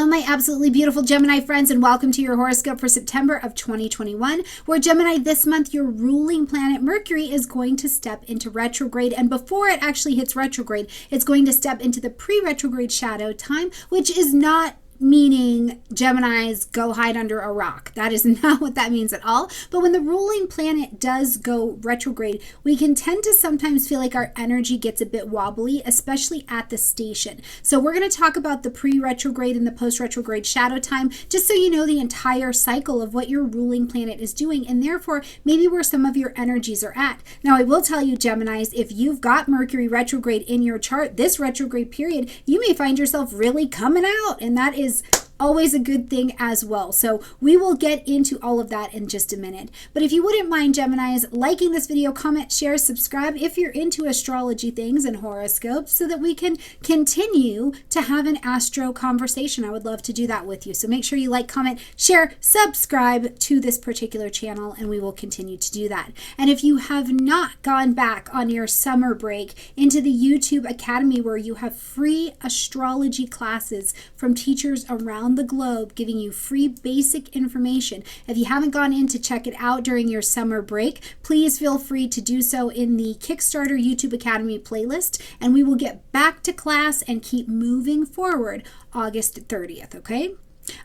Hello, my absolutely beautiful Gemini friends, and welcome to your horoscope for September of 2021, where Gemini, this month, your ruling planet Mercury is going to step into retrograde. And before it actually hits retrograde, it's going to step into the pre-retrograde shadow time, which is not meaning Geminis go hide under a rock. That is not what that means at all. But when the ruling planet does go retrograde, we can tend to sometimes feel like our energy gets a bit wobbly, especially at the station. So we're going to talk about the pre-retrograde and the post-retrograde shadow time, just so you know the entire cycle of what your ruling planet is doing, and therefore maybe where some of your energies are at. Now, I will tell you, Geminis, if you've got Mercury retrograde in your chart, this retrograde period, you may find yourself really coming out, and that is always a good thing as well. So we will get into all of that in just a minute. But if you wouldn't mind, Geminis, liking this video, comment, share, subscribe if you're into astrology things and horoscopes, so that we can continue to have an astro conversation. I would love to do that with you. So make sure you like, comment, share, subscribe to this particular channel, and we will continue to do that. And if you have not gone back on your summer break into the YouTube Academy, where you have free astrology classes from teachers around the globe giving you free basic information. If you haven't gone in to check it out during your summer break, please feel free to do so in the Kickstarter YouTube Academy playlist, and we will get back to class and keep moving forward August 30th, okay?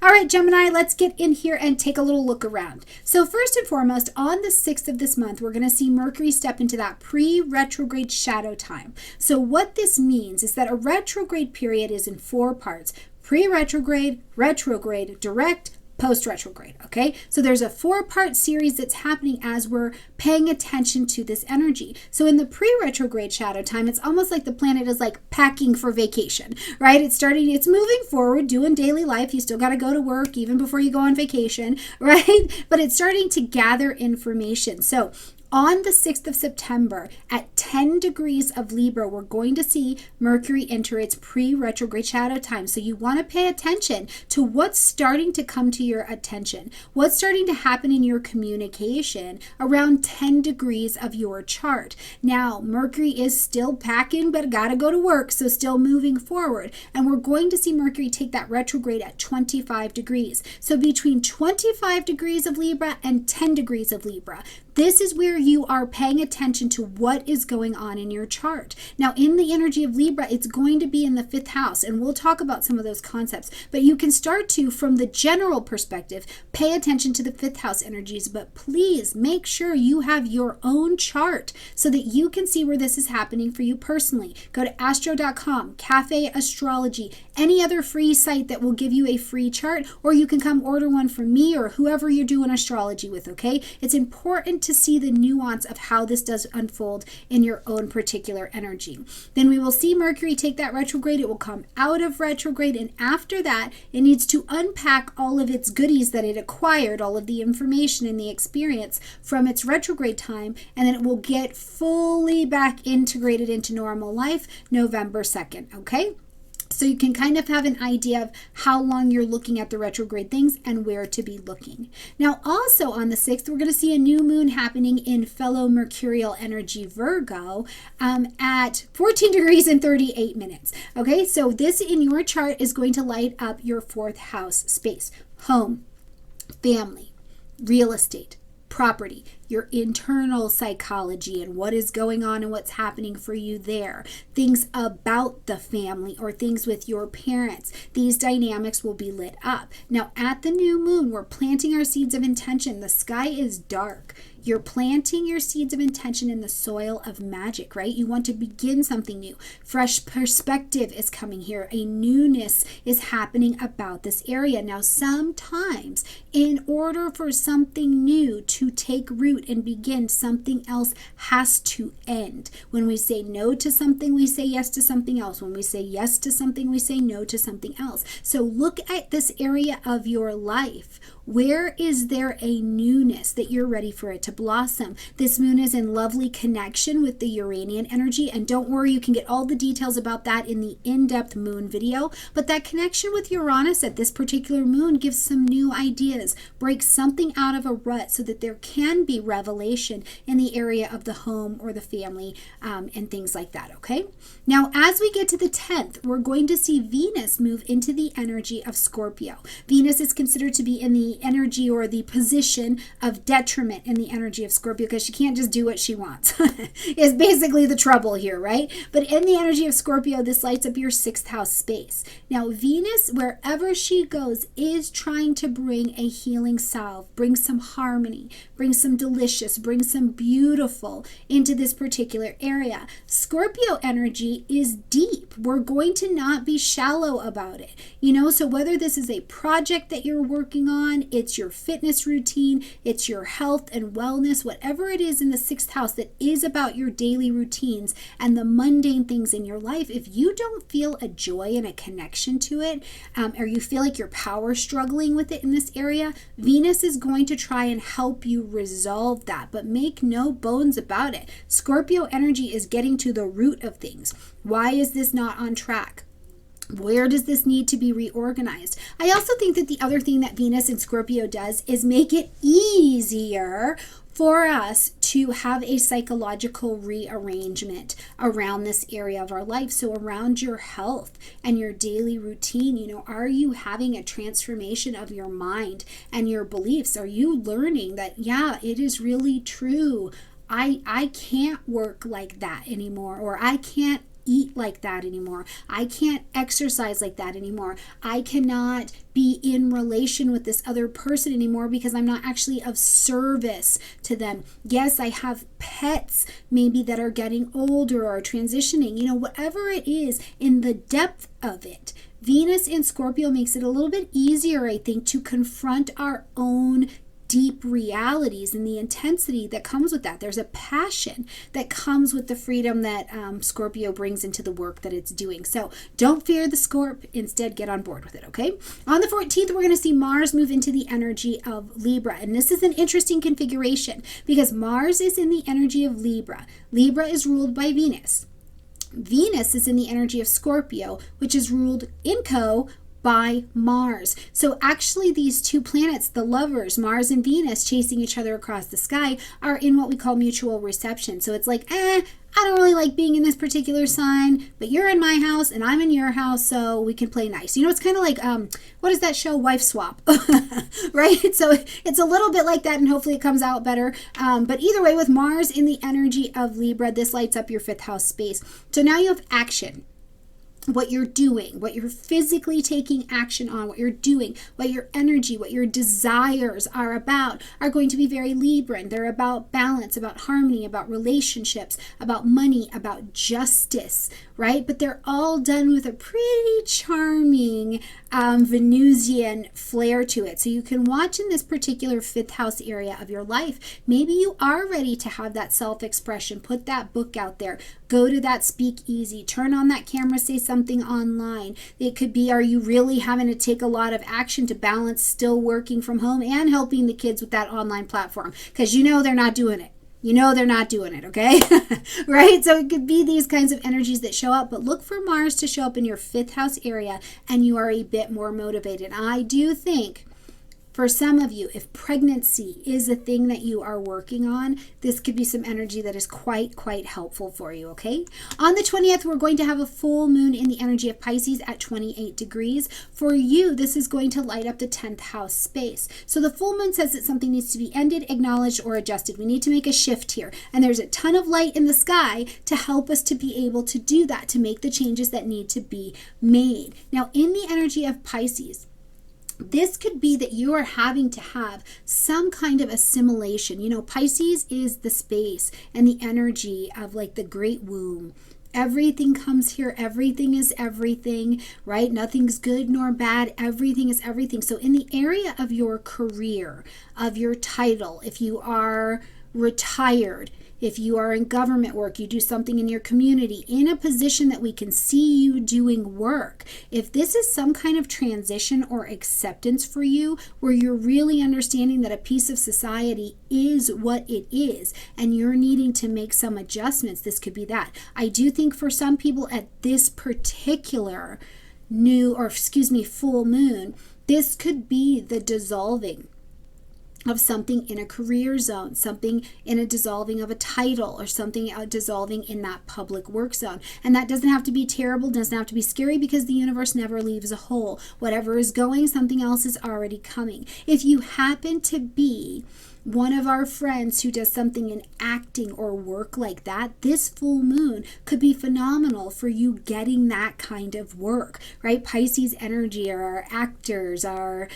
All right, Gemini, let's get in here and take a little look around. So first and foremost, on the 6th of this month, we're going to see Mercury step into that pre-retrograde shadow time. So what this means is that a retrograde period is in 4 parts: pre-retrograde, retrograde, direct, post-retrograde, okay? So there's a 4-part series that's happening as we're paying attention to this energy. So in the pre-retrograde shadow time, it's almost like the planet is like packing for vacation, right? It's moving forward, doing daily life. You still got to go to work even before you go on vacation, right? But it's starting to gather information. So on the 6th of September, at 10 degrees of Libra, we're going to see Mercury enter its pre-retrograde shadow time. So you want to pay attention to what's starting to come to your attention, what's starting to happen in your communication around 10 degrees of your chart. Now, Mercury is still packing, but got to go to work, so still moving forward. And we're going to see Mercury take that retrograde at 25 degrees. So between 25 degrees of Libra and 10 degrees of Libra, this is where you are paying attention to what is going on in your chart. Now, in the energy of Libra, it's going to be in the 5th house, and we'll talk about some of those concepts. But you can start to, from the general perspective, pay attention to the 5th house energies, but please make sure you have your own chart so that you can see where this is happening for you personally. Go to astro.com, Cafe Astrology, any other free site that will give you a free chart, or you can come order one from me or whoever you're doing astrology with, okay? It's important to see the nuance of how this does unfold in your own particular energy. Then we will see Mercury take that retrograde. It will come out of retrograde, and after that, it needs to unpack all of its goodies that it acquired, all of the information and the experience from its retrograde time, and then it will get fully back integrated into normal life November 2nd, okay? So you can kind of have an idea of how long you're looking at the retrograde things and where to be looking. Now, also on the 6th, we're going to see a new moon happening in fellow mercurial energy Virgo at 14 degrees and 38 minutes. Okay, so this in your chart is going to light up your 4th house space: home, family, real estate, property, your internal psychology and what is going on and what's happening for you there, things about the family or things with your parents. These dynamics will be lit up. Now, at the new moon, we're planting our seeds of intention. The sky is dark. You're planting your seeds of intention in the soil of magic, right? You want to begin something new. Fresh perspective is coming here. A newness is happening about this area. Now, sometimes in order for something new to take root and begin, something else has to end. When we say no to something, we say yes to something else. When we say yes to something, we say no to something else. So look at this area of your life Where is there a newness that you're ready for it to blossom? This moon is in lovely connection with the Uranian energy, and don't worry, you can get all the details about that in the in-depth moon video, but that connection with Uranus at this particular moon gives some new ideas, breaks something out of a rut so that there can be revelation in the area of the home or the family, and things like that, okay? Now, as we get to the 10th, we're going to see Venus move into the energy of Scorpio. Venus is considered to be in the energy or the position of detriment in the energy of Scorpio because she can't just do what she wants. Is basically the trouble here, right? But in the energy of Scorpio, this lights up your 6th house space. Now, Venus, wherever she goes, is trying to bring a healing salve, bring some harmony, bring some delicious, bring some beautiful into this particular area. Scorpio energy is deep. We're going to not be shallow about it. So whether this is a project that you're working on, it's your fitness routine, it's your health and wellness, whatever it is in the 6th house that is about your daily routines and the mundane things in your life, if you don't feel a joy and a connection to it, or you feel like you're power struggling with it in this area, Venus is going to try and help you resolve that. But make no bones about it. Scorpio energy is getting to the root of things. Why is this not on track? Where does this need to be reorganized? I also think that the other thing that Venus in Scorpio does is make it easier for us to have a psychological rearrangement around this area of our life. So around your health and your daily routine, are you having a transformation of your mind and your beliefs? Are you learning that, yeah, it is really true. I can't work like that anymore, or I can't eat like that anymore. I can't exercise like that anymore. I cannot be in relation with this other person anymore because I'm not actually of service to them. Yes, I have pets maybe that are getting older or transitioning, whatever it is in the depth of it. Venus in Scorpio makes it a little bit easier, I think, to confront our own deep realities and the intensity that comes with that. There's a passion that comes with the freedom that Scorpio brings into the work that it's doing. So don't fear the Scorp, instead get on board with it, okay? On the 14th, we're going to see Mars move into the energy of Libra. And this is an interesting configuration because Mars is in the energy of Libra. Libra is ruled by Venus. Venus is in the energy of Scorpio, which is ruled in by Mars. So actually these two planets, the lovers, Mars and Venus, chasing each other across the sky, are in what we call mutual reception. So it's like, I don't really like being in this particular sign, but you're in my house and I'm in your house, so we can play nice. It's kind of like, what is that show? Wife Swap, right? So it's a little bit like that, and hopefully it comes out better. But either way, with Mars in the energy of Libra, this lights up your 5th house space. So now you have action. What you're doing, what you're physically taking action on, what you're doing, what your energy, what your desires are about are going to be very Libran. They're about balance, about harmony, about relationships, about money, about justice, right? But they're all done with a pretty charming Venusian flair to it. So you can watch in this particular 5th house area of your life. Maybe you are ready to have that self-expression, put that book out there, go to that speakeasy, turn on that camera, say something online. It could be, are you really having to take a lot of action to balance still working from home and helping the kids with that online platform? Because they're not doing it. They're not doing it, okay? Right? So it could be these kinds of energies that show up, but look for Mars to show up in your 5th house area and you are a bit more motivated. I do think for some of you, if pregnancy is a thing that you are working on, this could be some energy that is quite helpful for you, okay? On the 20th, we're going to have a full moon in the energy of Pisces at 28 degrees. For you, this is going to light up the 10th house space. So the full moon says that something needs to be ended, acknowledged, or adjusted. We need to make a shift here. And there's a ton of light in the sky to help us to be able to do that, to make the changes that need to be made. Now, in the energy of Pisces, this could be that you are having to have some kind of assimilation. Pisces is the space and the energy of like the great womb. Everything comes here. Everything is everything, right? Nothing's good nor bad. Everything is everything. So in the area of your career, of your title, if you are retired, if you are in government work, you do something in your community, in a position that we can see you doing work. If this is some kind of transition or acceptance for you, where you're really understanding that a piece of society is what it is, and you're needing to make some adjustments, this could be that. I do think for some people at this particular full moon, this could be the dissolving of something in a career zone, something in a dissolving of a title, or something dissolving in that public work zone. And that doesn't have to be terrible, doesn't have to be scary, because the universe never leaves a hole. Whatever is going, something else is already coming. If you happen to be one of our friends who does something in acting or work like that, this full moon could be phenomenal for you getting that kind of work, right? Pisces energy are our actors, are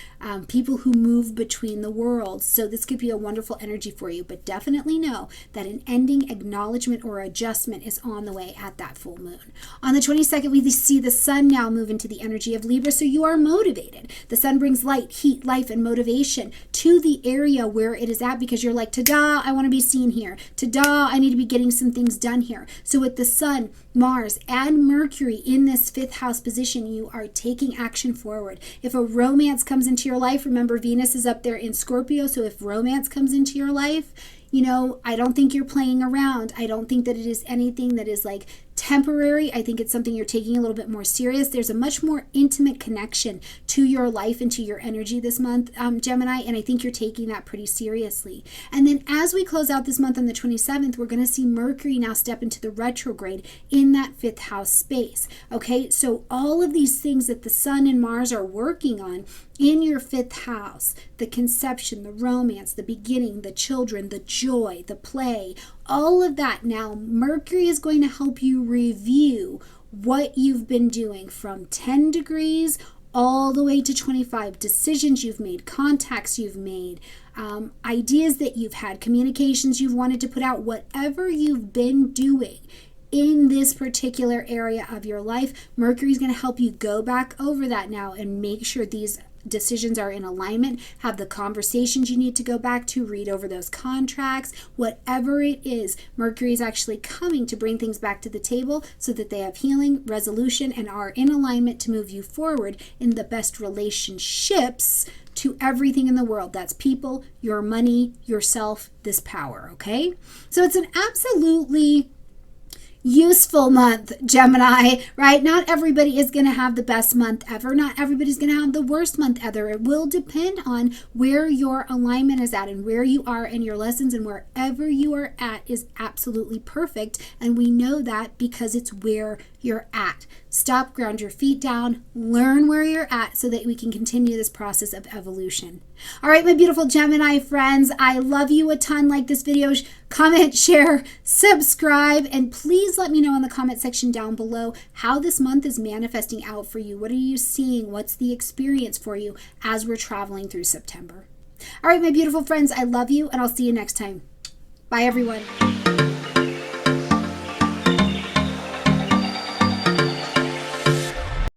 people who move between the worlds. So this could be a wonderful energy for you, but definitely know that an ending, acknowledgement, or adjustment is on the way at that full moon. On the 22nd, we see the sun now move into the energy of Libra, so you are motivated. The sun brings light, heat, life, and motivation to the area where it is at, because you're like, ta-da, I want to be seen here. Ta-da, I need to be getting some things done here. So with the sun, Mars, and Mercury in this 5th house position, you are taking action forward. If a romance comes into your life, remember Venus is up there in Scorpio, so if romance comes into your life, I don't think you're playing around. I don't think that it is anything that is like temporary. I think it's something you're taking a little bit more serious. There's a much more intimate connection to your life and to your energy this month, Gemini, and I think you're taking that pretty seriously. And then as we close out this month on the 27th, we're going to see Mercury now step into the retrograde in that 5th house space. Okay, so all of these things that the sun and Mars are working on in your 5th house, the conception, the romance, the beginning, the children, the joy, the play, all of that. Now, Mercury is going to help you review what you've been doing from 10 degrees all the way to 25. Decisions you've made, contacts you've made, ideas that you've had, communications you've wanted to put out, whatever you've been doing in this particular area of your life. Mercury is going to help you go back over that now and make sure these decisions are in alignment, have the conversations you need to go back to, read over those contracts, whatever it is. Mercury is actually coming to bring things back to the table so that they have healing, resolution, and are in alignment to move you forward in the best relationships to everything in the world. That's people, your money, yourself, this power, okay? So it's an absolutely useful month, Gemini, right? Not everybody is going to have the best month ever. Not everybody's going to have the worst month ever. It will depend on where your alignment is at and where you are in your lessons, and wherever you are at is absolutely perfect. And we know that because it's where you're at. Stop, ground your feet down, learn where you're at so that we can continue this process of evolution. All right, my beautiful Gemini friends, I love you a ton. Like this video, comment, share, subscribe, and please let me know in the comment section down below how this month is manifesting out for you. What are you seeing? What's the experience for you as we're traveling through September? All right, my beautiful friends, I love you, and I'll see you next time. Bye, everyone.